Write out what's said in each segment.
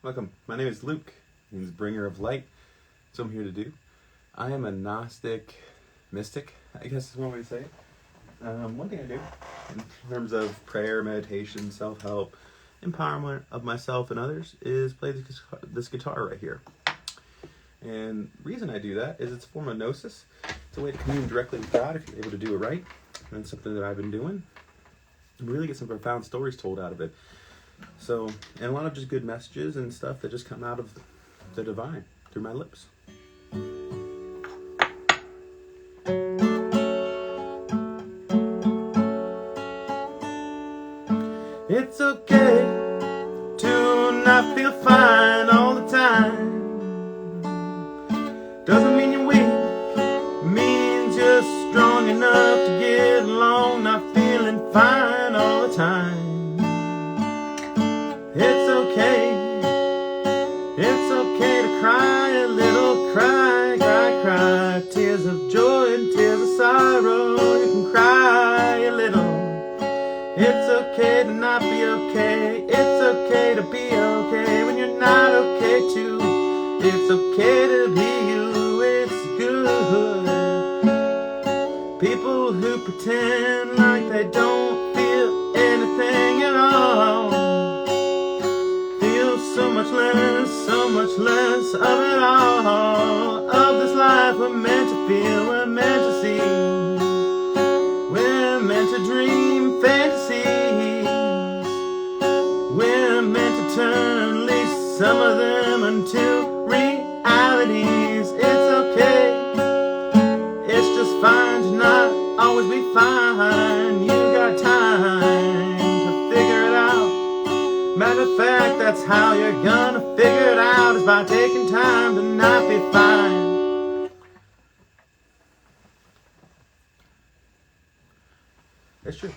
Welcome. My name is Luke. He's bringer of light. That's what I'm here to do. I am a Gnostic mystic, I guess is one way to say it. One thing I do in terms of prayer, meditation, self-help, empowerment of myself and others is play this guitar right here. And the reason I do that is it's a form of gnosis. It's a way to commune directly with God if you're able to do it right. And it's something that I've been doing. And really get some profound stories told out of it. So, and a lot of just good messages and stuff that just come out of the divine through my lips. It's okay to not feel fine all the time. Doesn't mean you're weak, it means you're strong enough to get along, not feeling fine all the time. It's okay to cry a little, cry, cry, cry. Tears of joy and tears of sorrow, you can cry a little. It's okay to not be okay, it's okay to be okay when you're not okay too. It's okay to be you, it's good. People who pretend like they don't feel anything at all so much less of it all. Of this life we're meant to feel, we're meant to see, we're meant to dream fantasies, we're meant to turn at least some of them into realities. It's okay, it's just fine to not always be fine. You got time to figure it out. Matter of fact, that's how you're gonna figure it out, is by taking time to not be fine. That's true.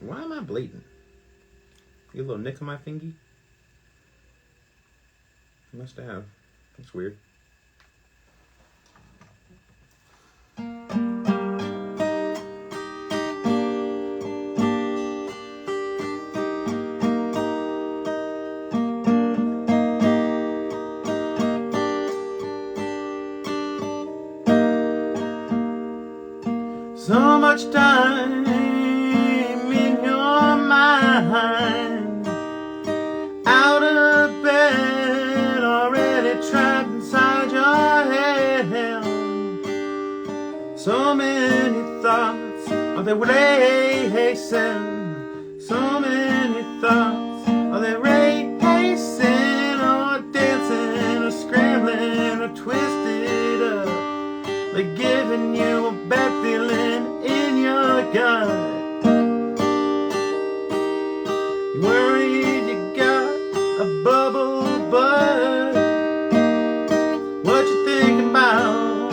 Why am I bleeding? You a little nick on my fingy? Must have. That's weird. So much time in your mind, out of bed, already trapped inside your head. So many thoughts, are they racing? So many thoughts, are they racing, or dancing, or scrambling, or twisted up? They're giving you a bad feeling in your gut. You're worried you got a bubble butt. What you thinking about?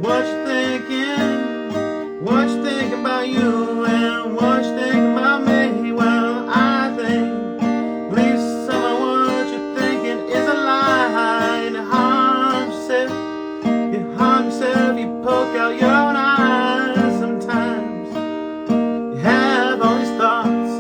What you thinking? What you thinking about you and what you thinking about me? Well, I think at least some of what you're thinking is a lie. And it harms yourself. You harm yourself. You poke out your own eyes sometimes. You have all these thoughts.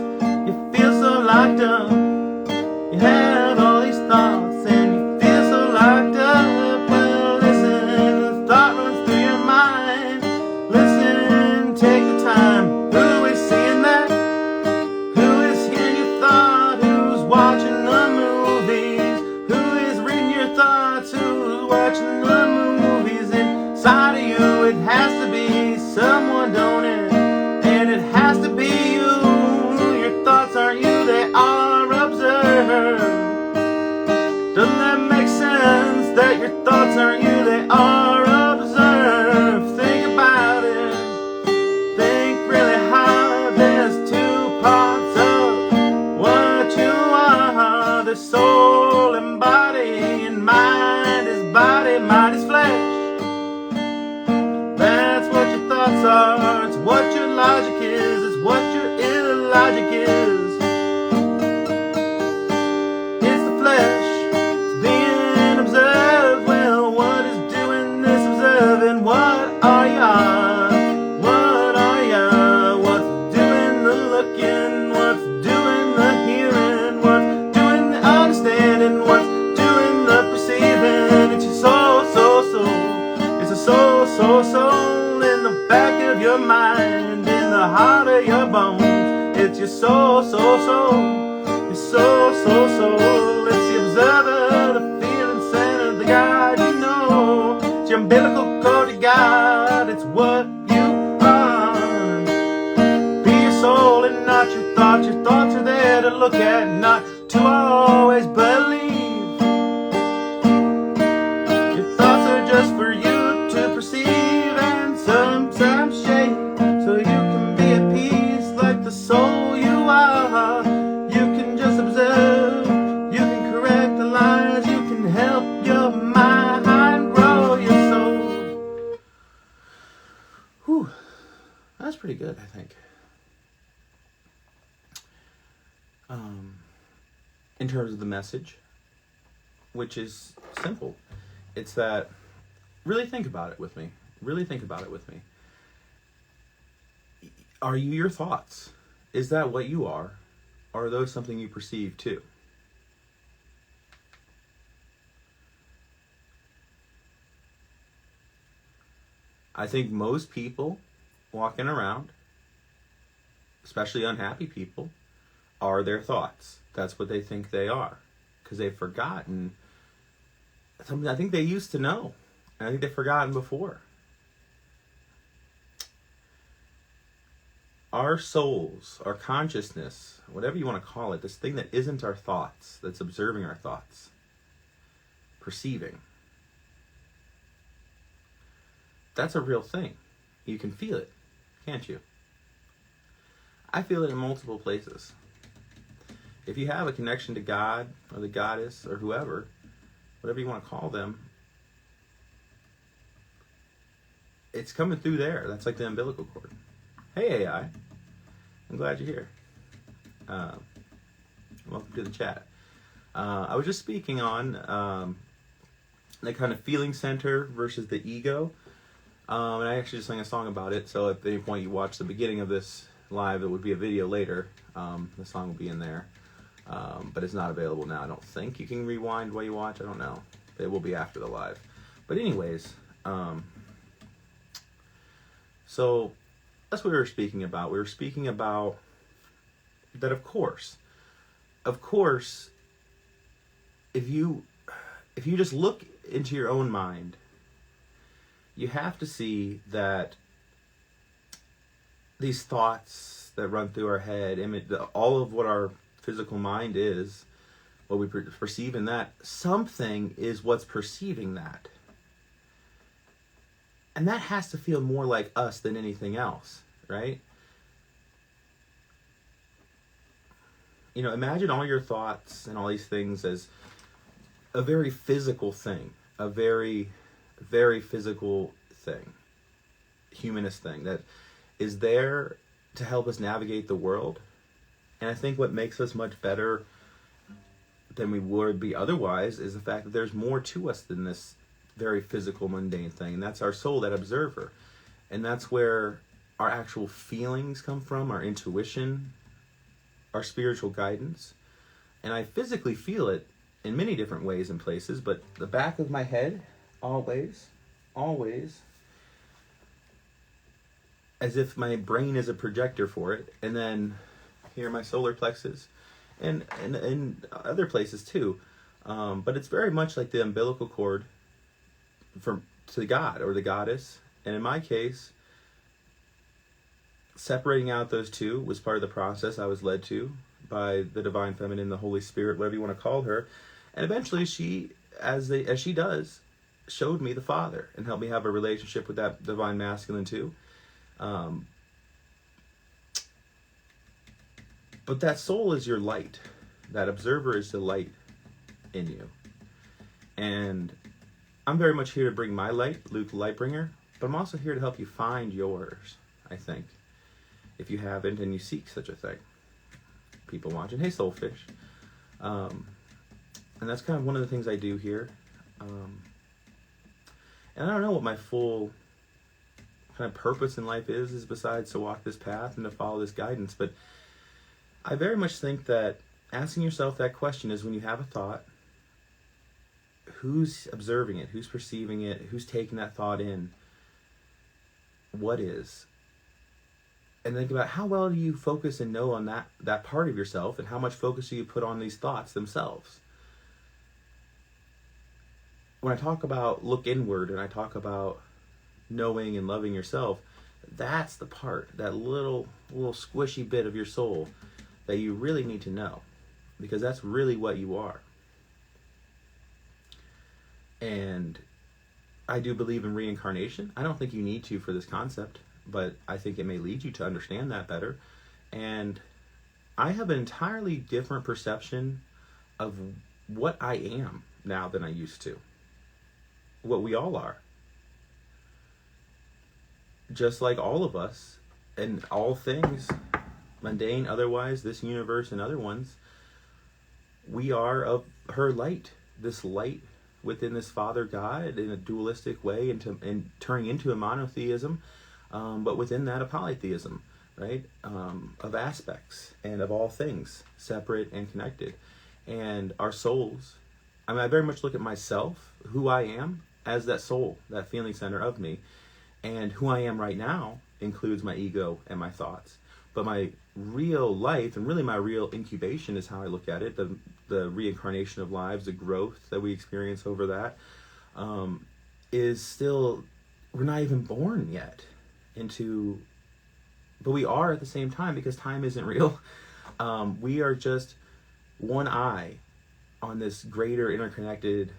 You feel so locked up. You have all these thoughts and you feel so locked up. Well, listen, the thought runs through your mind. Listen, take the time. Who is seeing that? Who is hearing your thought? Who's watching the movies? Who is reading your thoughts? Who's watching the movies? Inside of you it has to be back of your mind, in the heart of your bones. It's your soul, soul, soul. Your soul, soul, soul. It's the observer, the feeling center, the God you know. It's your umbilical cord to God. It's what you are. Be your soul and not your thoughts. Your thoughts are there to look at, not to always believe. Your thoughts are just for you to perceive and sometimes shake, so you can be at peace like the soul you are. You can just observe, you can correct the lies, you can help your mind grow your soul. Whew, that's pretty good, I think. In terms of the message, which is simple. It's that, really think about it with me. Really think about it with me. Are you your thoughts? Is that what you are? Or are those something you perceive too? I think most people walking around, especially unhappy people, are their thoughts. That's what they think they are, because they've forgotten something I think they used to know, and I think they've forgotten before. Our souls, our consciousness, whatever you want to call it, this thing that isn't our thoughts, that's observing our thoughts, perceiving, that's a real thing. You can feel it, can't you? I feel it in multiple places. If you have a connection to God or the goddess or whoever, whatever you want to call them, it's coming through there. That's like the umbilical cord. Hey AI, I'm glad you're here. Welcome to the chat. I was just speaking on the kind of feeling center versus the ego. And I actually just sang a song about it, so if at any point you watch the beginning of this live, it would be a video later. The song will be in there. But it's not available now, I don't think. You can rewind while you watch, I don't know. It will be after the live. But anyways, so that's what we were speaking about. We were speaking about that, of course, if you just look into your own mind, you have to see that these thoughts that run through our head, all of what our physical mind is, what we perceive in that, something is what's perceiving that. And that has to feel more like us than anything else, right? You know, imagine all your thoughts and all these things as a very physical thing, a very, very physical thing, humanist thing that is there to help us navigate the world. And I think what makes us much better than we would be otherwise is the fact that there's more to us than this very physical, mundane thing. And that's our soul, that observer. And that's where our actual feelings come from, our intuition, our spiritual guidance. And I physically feel it in many different ways and places, but the back of my head, always, as if my brain is a projector for it. And then here, my solar plexus, and other places too. But it's very much like the umbilical cord to God or the goddess. And in my case, separating out those two was part of the process I was led to by the divine feminine, the Holy Spirit, whatever you want to call her. And eventually she, as she does, showed me the Father and helped me have a relationship with that divine masculine too. But that soul is your light. That observer is the light in you. And I'm very much here to bring my light, Luke LightBringer, but I'm also here to help you find yours, I think, if you haven't and you seek such a thing. People watching, hey Soulfish. And that's kind of one of the things I do here. And I don't know what my full kind of purpose in life is besides to walk this path and to follow this guidance. But I very much think that asking yourself that question is when you have a thought, who's observing it? Who's perceiving it? Who's taking that thought in? what is, and think about how well do you focus and know on that part of yourself, and how much focus do you put on these thoughts themselves. When I talk about look inward and I talk about knowing and loving yourself, that's the part, that little squishy bit of your soul that you really need to know, because that's really what you are. And I do believe in reincarnation. I don't think you need to for this concept, but I think it may lead you to understand that better. And I have an entirely different perception of what I am now than I used to. What we all are. Just like all of us, and all things, mundane, otherwise, this universe and other ones, we are of her light. This light within this Father God in a dualistic way, and turning into a monotheism, but within that a polytheism, right? Of aspects and of all things, separate and connected. And our souls, I mean, I very much look at myself, who I am, as that soul, that feeling center of me. And who I am right now includes my ego and my thoughts. But my real life, and really my real incubation is how I look at it, the reincarnation of lives, the growth that we experience over that, is still, we're not even born yet into, but we are at the same time, because time isn't real. We are just one eye on this greater interconnected,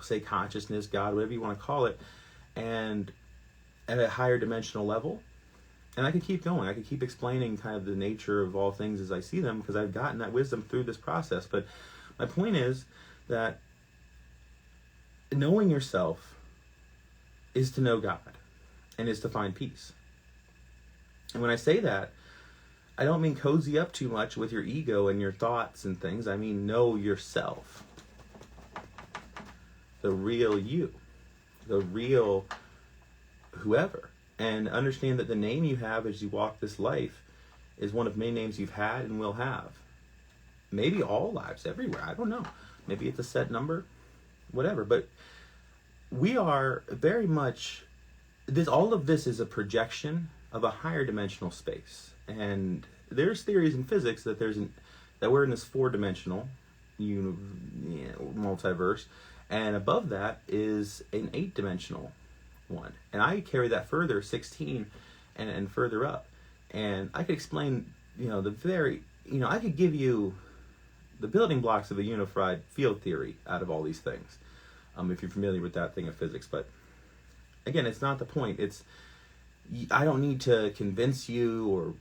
say consciousness, God, whatever you want to call it, and at a higher dimensional level. And I could keep going. I could keep explaining kind of the nature of all things as I see them, because I've gotten that wisdom through this process. But my point is that knowing yourself is to know God, and is to find peace. And when I say that, I don't mean cozy up too much with your ego and your thoughts and things. I mean know yourself. The real you. The real whoever. And understand that the name you have as you walk this life is one of many names you've had and will have. Maybe all lives, everywhere. I don't know. Maybe it's a set number, whatever. But we are very much, all of this is a projection of a higher dimensional space. And there's theories in physics that that we're in this 4-dimensional multiverse, and above that is an 8-dimensional one. And I carry that further, 16 and further up. And I could explain, I could give you the building blocks of a unified field theory out of all these things, if you're familiar with that thing of physics. But again, it's not the point. I don't need to convince you or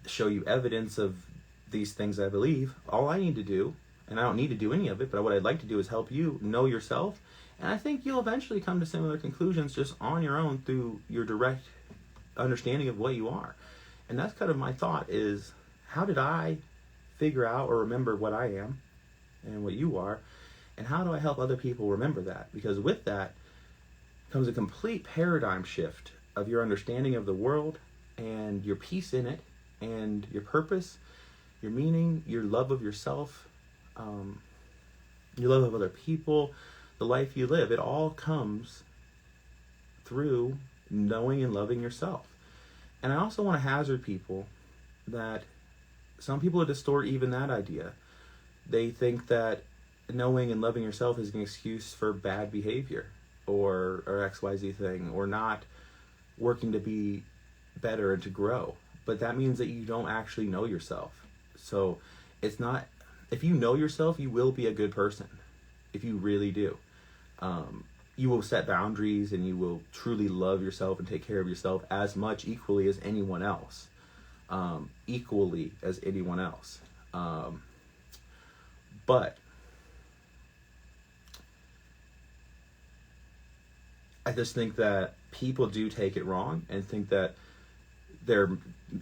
show you evidence of these things I believe. All I need to do, and I don't need to do any of it, but what I'd like to do is help you know yourself. And I think you'll eventually come to similar conclusions just on your own through your direct understanding of what you are. And that's kind of my thought is, how did I figure out or remember what I am and what you are? And how do I help other people remember that? Because with that comes a complete paradigm shift of your understanding of the world and your peace in it and your purpose, your meaning, your love of yourself, your love of other people, the life you live. It all comes through knowing and loving yourself. And I also want to hazard people that some people distort even that idea. They think that knowing and loving yourself is an excuse for bad behavior or XYZ thing, or not working to be better and to grow. But that means that you don't actually know yourself. So it's not, if you know yourself, you will be a good person. If you really do. You will set boundaries, and you will truly love yourself and take care of yourself as much equally as anyone else. But I just think that people do take it wrong and think that their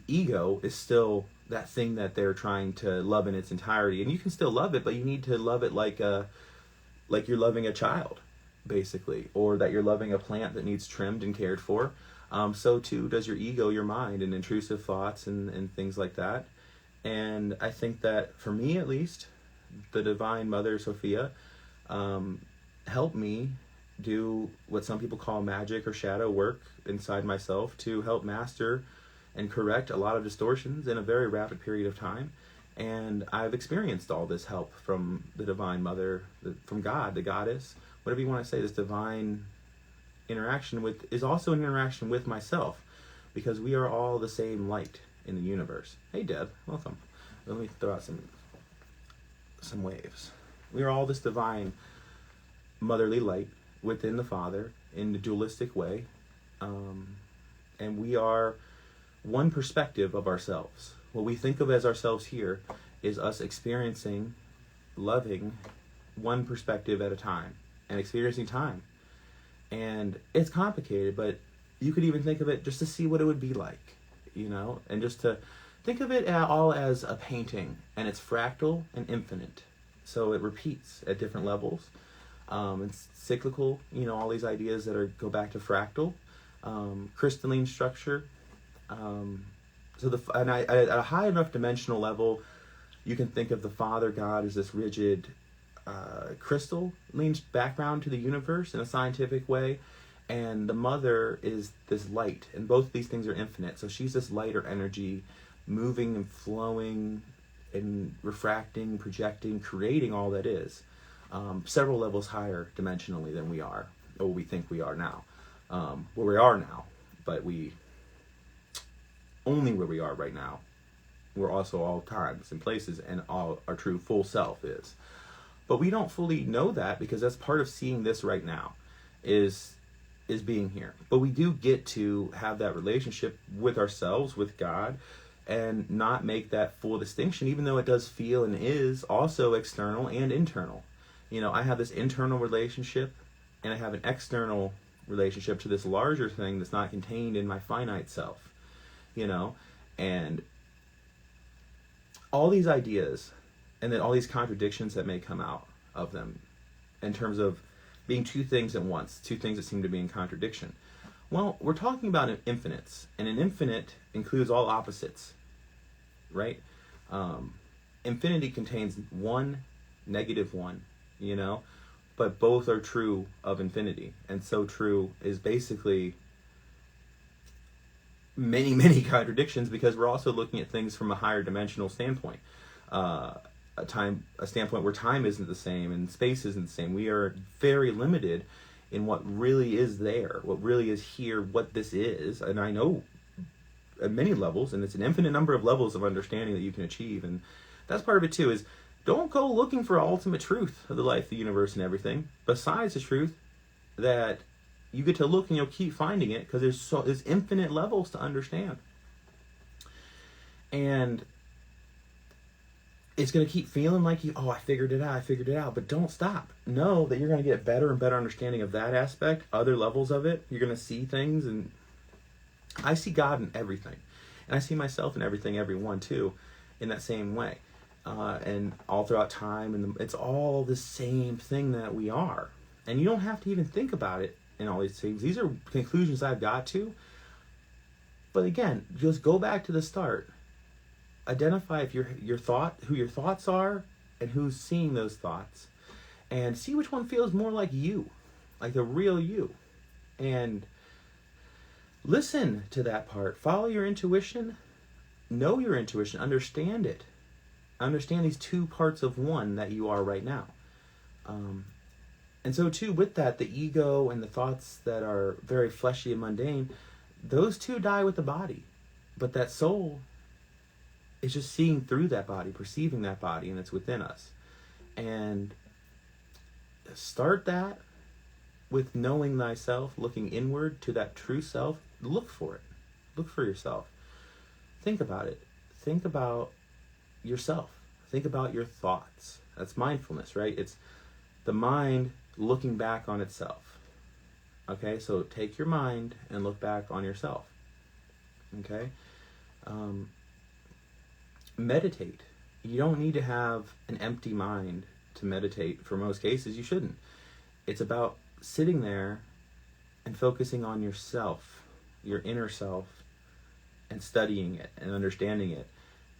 ego is still that thing that they're trying to love in its entirety. And you can still love it, but you need to love it like you're loving a child, basically, or that you're loving a plant that needs trimmed and cared for. So too does your ego, your mind, and intrusive thoughts and things like that. And I think that, for me at least, the Divine Mother Sophia helped me do what some people call magic or shadow work inside myself to help master and correct a lot of distortions in a very rapid period of time. And I've experienced all this help from the Divine Mother, from God, the Goddess, whatever you want to say. This divine interaction with is also an interaction with myself, because we are all the same light in the universe. Hey Deb, welcome. Let me throw out some waves. We are all this divine motherly light within the Father in the dualistic way, and we are one perspective of ourselves. What we think of as ourselves here is us experiencing, loving one perspective at a time and experiencing time. And it's complicated, but you could even think of it just to see what it would be like, and just to think of it all as a painting, and it's fractal and infinite. So it repeats at different levels. It's cyclical, all these ideas that go back to fractal, crystalline structure. At a high enough dimensional level, you can think of the Father God as this rigid crystalline background to the universe in a scientific way, and the Mother is this light, and both of these things are infinite. So she's this lighter energy, moving and flowing and refracting, projecting, creating all that is, several levels higher dimensionally than we are, or we think we are now, where we are now, but only where we are right now. We're also all times and places, and all our true full self is. But we don't fully know that, because that's part of seeing this right now, is being here. But we do get to have that relationship with ourselves, with God, and not make that full distinction, even though it does feel and is also external and internal. I have this internal relationship, and I have an external relationship to this larger thing that's not contained in my finite self, and all these ideas, and then all these contradictions that may come out of them in terms of being two things at once, two things that seem to be in contradiction. Well, we're talking about infinites, and an infinite includes all opposites, right? Infinity contains one, negative one, but both are true of infinity. And so true is basically many, many contradictions, because we're also looking at things from a higher dimensional standpoint. A standpoint where time isn't the same and space isn't the same. We are very limited in what really is there, what really is here, what this is. And I know at many levels, and it's an infinite number of levels of understanding that you can achieve. And that's part of it too, is don't go looking for ultimate truth of the life, the universe, and everything, besides the truth that you get to look and you'll keep finding it, because there's infinite levels to understand. And it's going to keep feeling like I figured it out, but don't stop. Know that you're going to get better and better understanding of that aspect, other levels of it. You're going to see things, and I see God in everything. And I see myself in everything, everyone too, in that same way. And all throughout time, and it's all the same thing that we are. And you don't have to even think about it in all these things. These are conclusions I've got to. But again, just go back to the start. Identify if who your thoughts are, and who's seeing those thoughts, and see which one feels more like you, like the real you. And listen to that part. Follow your intuition. Know your intuition. Understand it. Understand these two parts of one that you are right now. And so too, with that, the ego and the thoughts that are very fleshy and mundane, those two die with the body. But that soul is just seeing through that body, perceiving that body, and it's within us. And start that with knowing thyself, looking inward to that true self. Look for it. Look for yourself. Think about it. Think about yourself. Think about your thoughts. That's mindfulness, right? It's the mind looking back on itself. Okay, so take your mind and look back on yourself. Okay? Meditate. You don't need to have an empty mind to meditate. For most cases, you shouldn't. It's about sitting there and focusing on yourself, your inner self, and studying it and understanding it,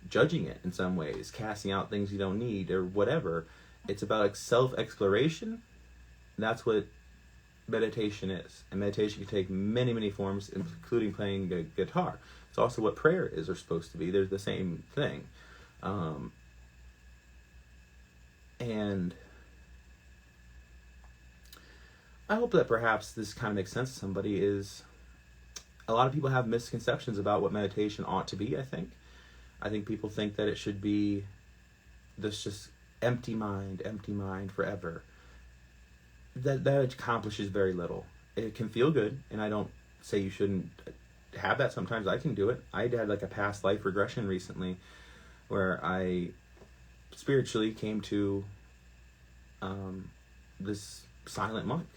judging it in some ways, casting out things you don't need or whatever. It's about self-exploration. That's what meditation is. And meditation can take many, many forms, including playing the guitar. It's also what prayer is or supposed to be. They're the same thing. And I hope that perhaps this kind of makes sense to somebody. Is a lot of people have misconceptions about what meditation ought to be, I think. I think people think that it should be this just empty mind forever. That accomplishes very little. It can feel good, and I don't say you shouldn't have that. Sometimes I can do it. I had like a past life regression recently where I spiritually came to this silent monk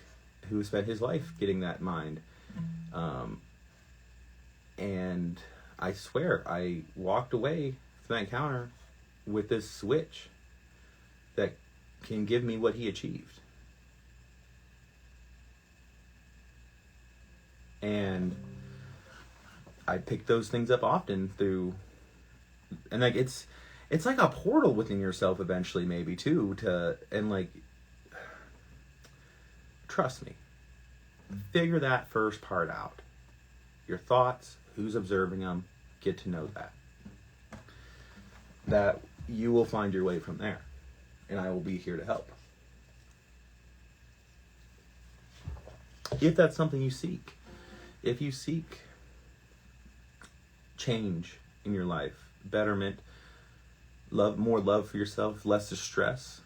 who spent his life getting that mind. And I swear I walked away from that encounter with this switch that can give me what he achieved. And I pick those things up often through, and like it's like a portal within yourself eventually, maybe too, and like, trust me, figure that first part out. Your thoughts, who's observing them, get to know that you will find your way from there, and I will be here to help. If that's something you seek, if you seek change in your life, betterment, more love for yourself, less distress,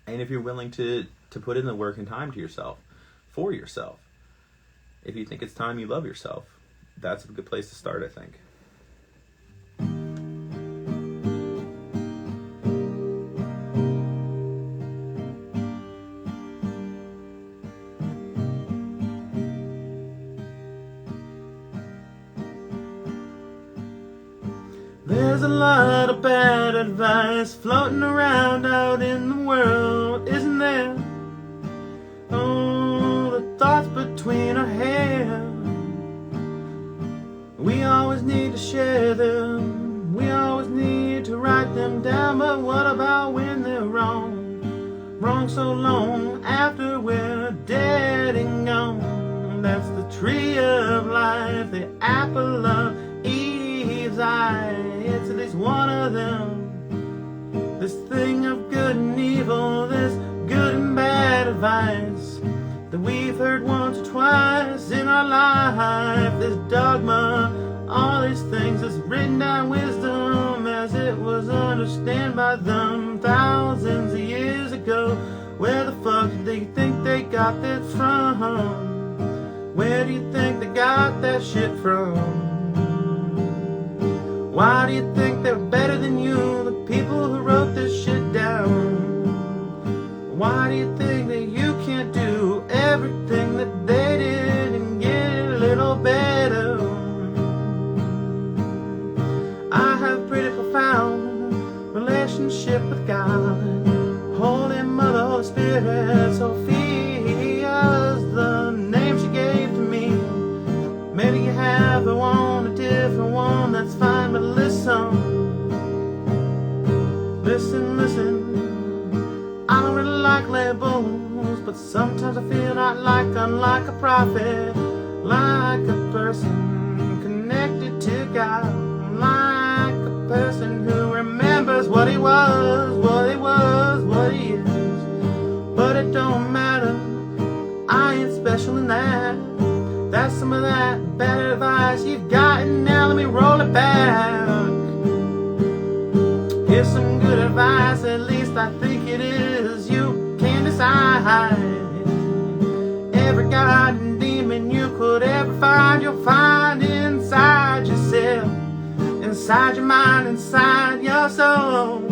and if you're willing to put in the work and time to yourself, for yourself, if you think it's time you love yourself, that's a good place to start, I think. There's a lot of bad advice floating around out in the world, isn't there? Oh, the thoughts between our hands. We always need to share them. We always need to write them down. But what about when they're wrong? Wrong so long after we're dead and gone. That's the tree of life, the apple of Eve's eye. It's at least one of them. This thing of good and evil, this good and bad advice that we've heard once or twice in our life. This dogma, all these things, this written down wisdom as it was understood by them thousands of years ago. Where the fuck do they think they got this from? Where do you think they got that shit from? Why do you think they're better than you, the people who wrote this shit down? Why do you think that you can't do everything that they did and get a little better? I have a pretty profound relationship with God. Holy Mother, Holy Spirit, Sophia's the name she gave to me. Maybe you have a different one, that's fine, but listen, I don't really like labels, but sometimes I feel not like unlike a prophet, like a person connected to God, like a person who remembers what he was, what he is. But it don't matter, I ain't special in that. That's some of that bad advice you've gotten. Now let me roll it back. Here's some good advice, at least I think it is. You can decide. Every god and demon you could ever find, you'll find inside yourself, inside your mind, inside your soul.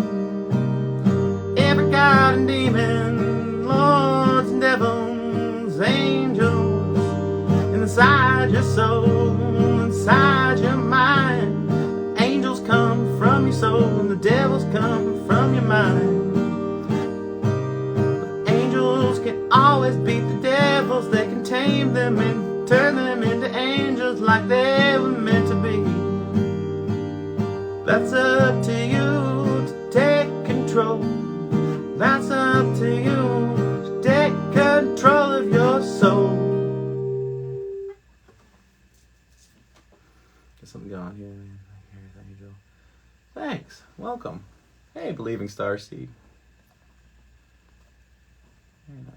Every god and demon, lords and devils, angels, inside your soul, inside your mind. The angels come from your soul and the devils come from your mind. But angels can always beat the devils. They can tame them and turn them into angels like they were meant to be. That's up to you to take control. That's up to you. something going here. Here's Angel. Thanks. Welcome. Hey, Believing Starseed. Very nice.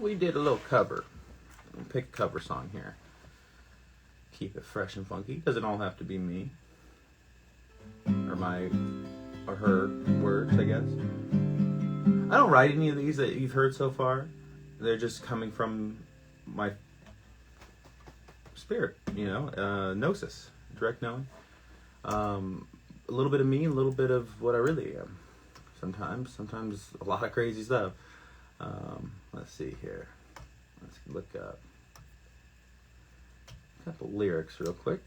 We did a little cover. We'll pick a cover song here. Keep it fresh and funky. Doesn't all have to be me. Or her words, I guess. I don't write any of these that you've heard so far. They're just coming from my spirit, gnosis, direct knowing. A little bit of me, a little bit of what I really am. Sometimes a lot of crazy stuff. Let's see here. Let's look up a couple lyrics real quick.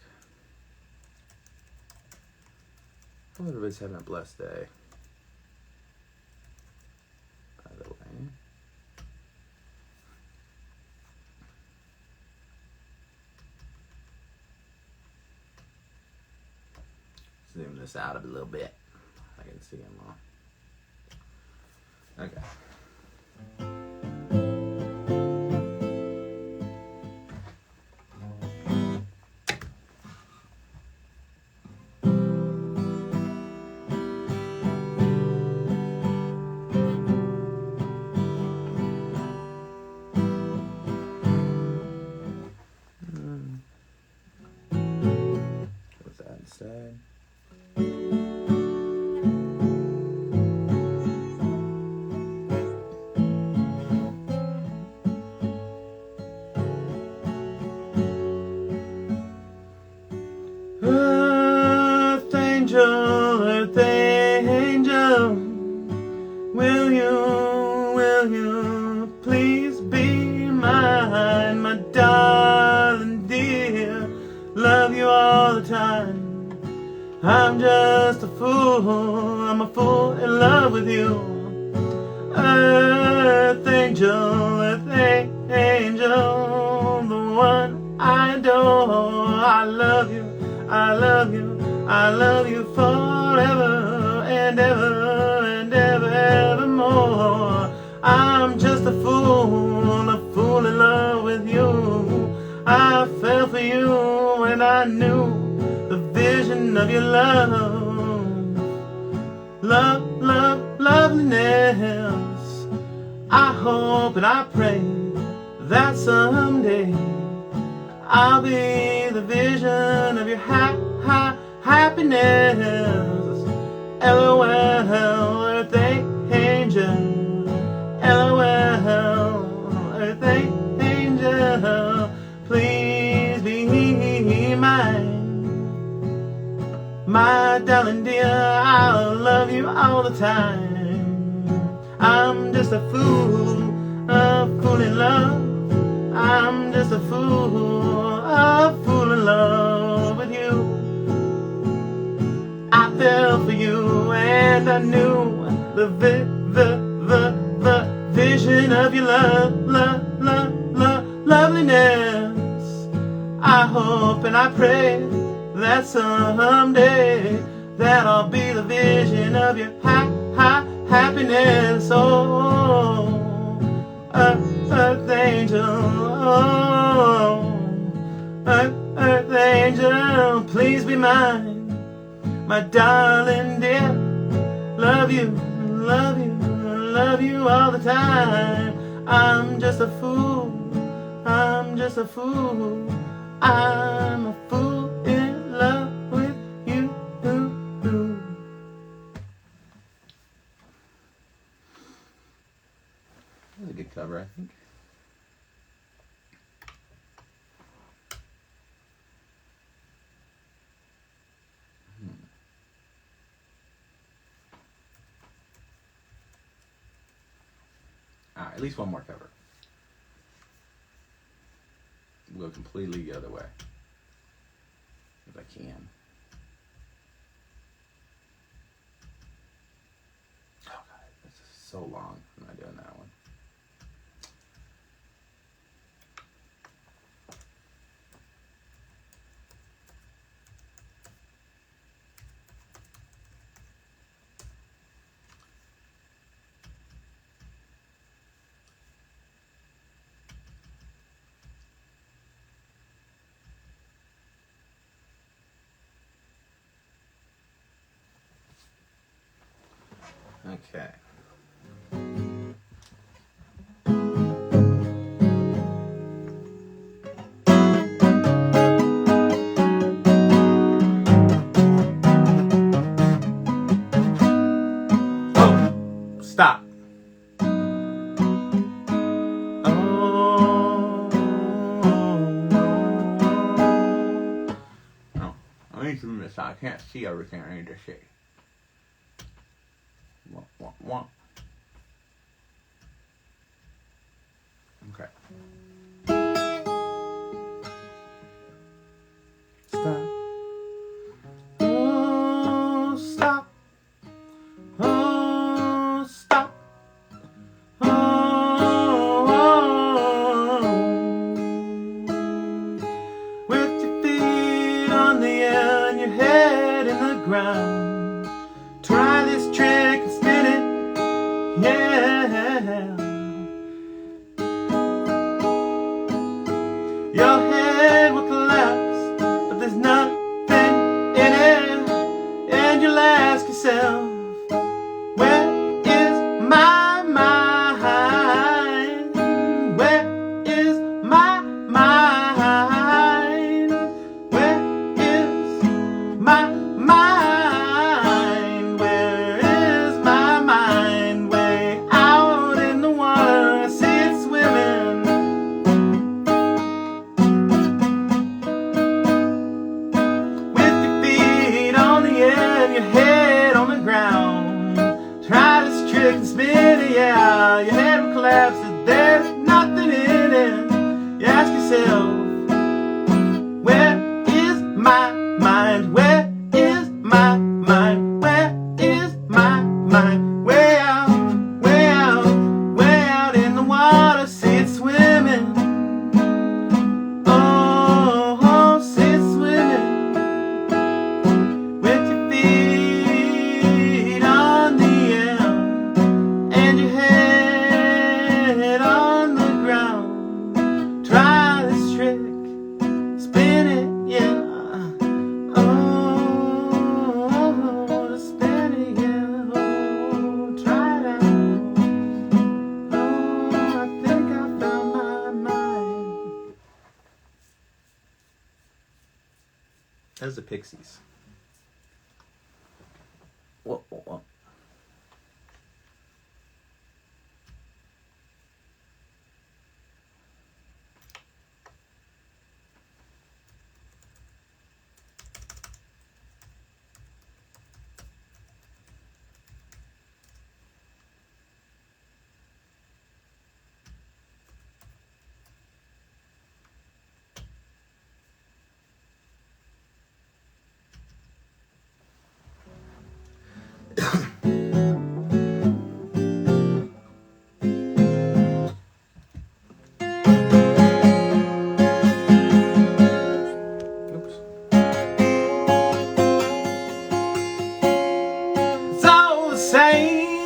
Hope everybody's having a blessed day. By the way. Zoom this out a little bit. I can see them all. Okay. What's that instead? Earth angel, will you please be mine, my darling dear, love you all the time. I'm just a fool, I'm a fool in love with you. Earth angel, the one I adore. I love you, I love you, I love you forever and ever and ever, evermore. I'm just a fool in love with you. I fell for you and I knew the vision of your loveliness. I hope and I pray that someday I'll be the vision of your happiness. LOL, Earth angel. LOL, Earth angel. Please be mine, my darling dear. I'll love you all the time. I'm just a fool in love. I'm just a fool in love with you. I fell for you and I knew the vision of your loveliness. I hope and I pray that someday that I'll be the vision of your happiness. Oh, earth angel. Oh, earth angel, please be mine, my darling dear. Love you, love you, love you all the time. I'm just a fool, I'm just a fool, I'm a fool in love with you. That's a good cover, I think. Alright, at least one more cover. We'll go completely the other way, if I can. Oh god, this is so long. I'm not doing that one. Okay. Oh, stop. Oh, no. I need to move this. I can't see everything I need to see. Wah. Okay. Stop. Oh, stop. Oh, stop. Oh, with your feet on the air and your head in the ground. Try this trick and spin it. Yeah. Your head will collapse, but there's nothing in it. And you'll ask yourself, where is my mind? Where is my mind? Where is my mind? Where is my mind? Way out in the water, I see it swimming. With your feet on the air and your head on the ground. Try this trick and spin it, yeah. Your head will collapse, and there's nothing in it. You ask yourself, where is my mind? Where is my mind? Where is my mind? Way out, way out, way out in the water, see it swimming. Oh, see it swimming. With your feet on the air and your head on the ground. Try this trick, spin it, yeah. Oh, spin it, yeah. Oh, try it out. Oh, I think I found my mind. That's the Pixies. Whoa. Oops. It's all the same.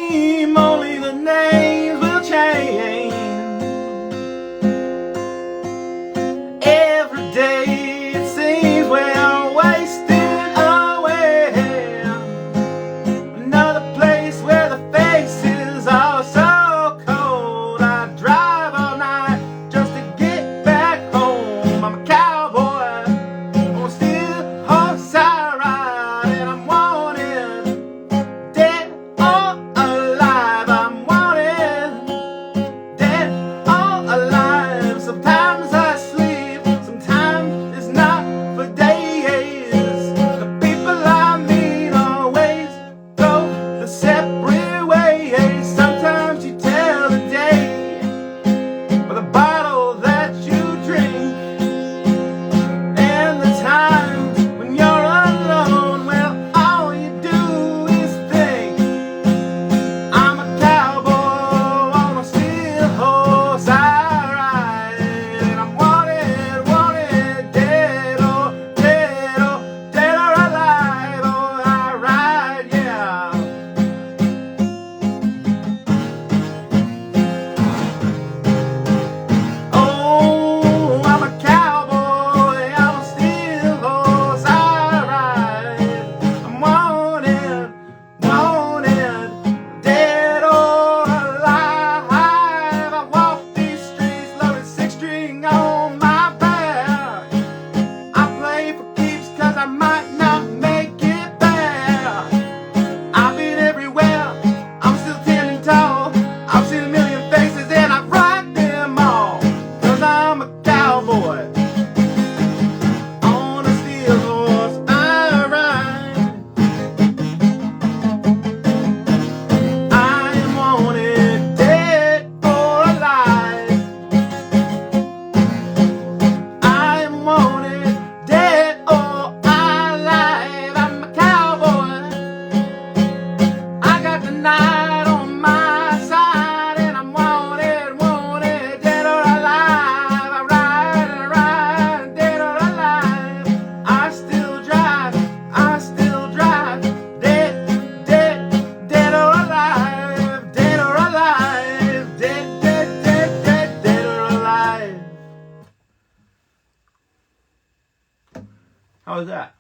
was that?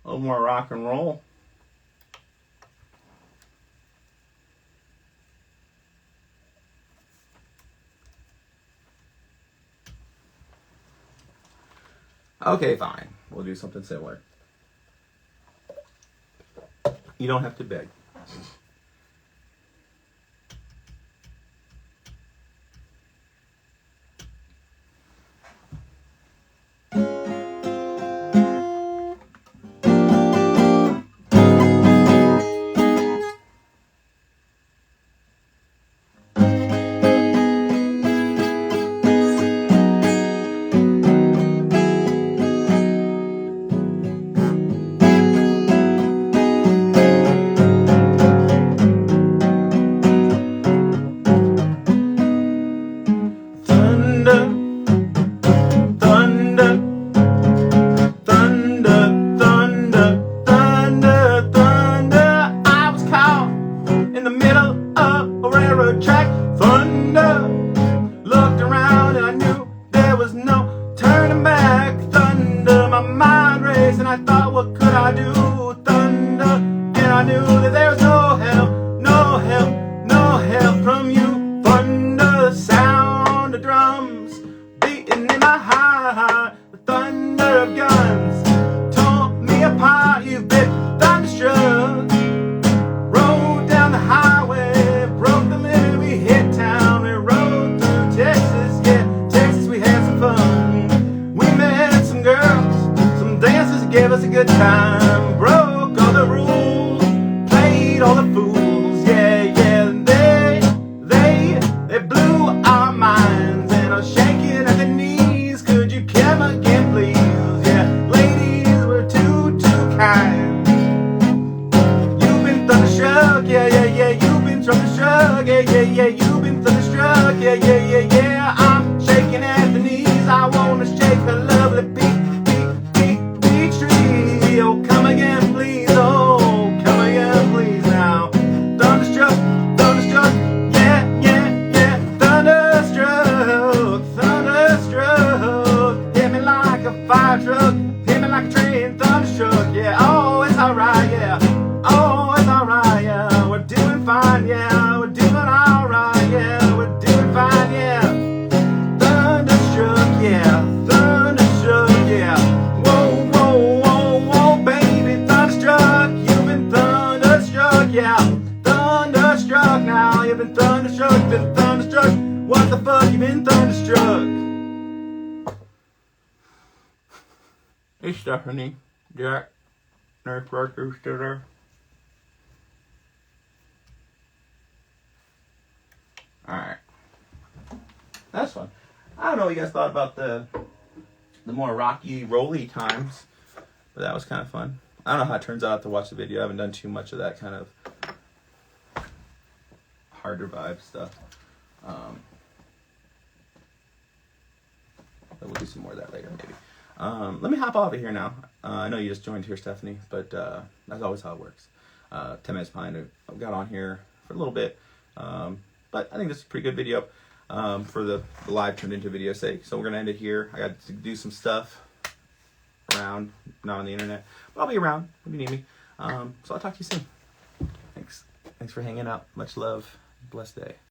A little more rock and roll. Okay, fine. We'll do something similar. You don't have to beg. Gave us a good time, broke all the rules, played all the fools, yeah, yeah. And they blew our minds, and I was shaking at the knees. Could you come again, please? Yeah, ladies were too kind. You've been thunderstruck, yeah, yeah, yeah. You've been thunderstruck, yeah, yeah, yeah. You've been thunderstruck, yeah, yeah, yeah, yeah. I'm shaking at the knees. I wanna shake her lovely beat. Oh, come again, please. Oh, come again, please. Now, thunderstruck, thunderstruck, yeah, yeah, yeah. Thunderstruck, thunderstruck. Hit me like a fire truck, hit me like a train. Thunderstruck, yeah. Oh, it's alright, yeah. Oh, it's alright, yeah. We're doing fine, yeah. We're doing alright, yeah. We're doing fine, yeah. Thunderstruck, yeah. Thunderstruck, yeah. Whoa, whoa, whoa, whoa, baby. Thunderstruck, you've been thunderstruck, yeah. Thunderstruck now, you've been thunderstruck, been thunderstruck. What the fuck, you've been thunderstruck? Hey, Stephanie, Jack, Nurse Barker, still there? Alright. That's fun. I don't know what you guys thought about the more rocky, rolly times, but that was kind of fun. I don't know how it turns out to watch the video. I haven't done too much of that kind of harder vibe stuff. But we'll do some more of that later, maybe. Let me hop off of here now. I know you just joined here, Stephanie, but that's always how it works. 10 minutes behind. I got on here for a little bit, but I think this is a pretty good video. For the live turned into video sake. So we're going to end it here. I got to do some stuff around, not on the internet, but I'll be around if you need me. So I'll talk to you soon. Thanks for hanging out. Much love. Blessed day.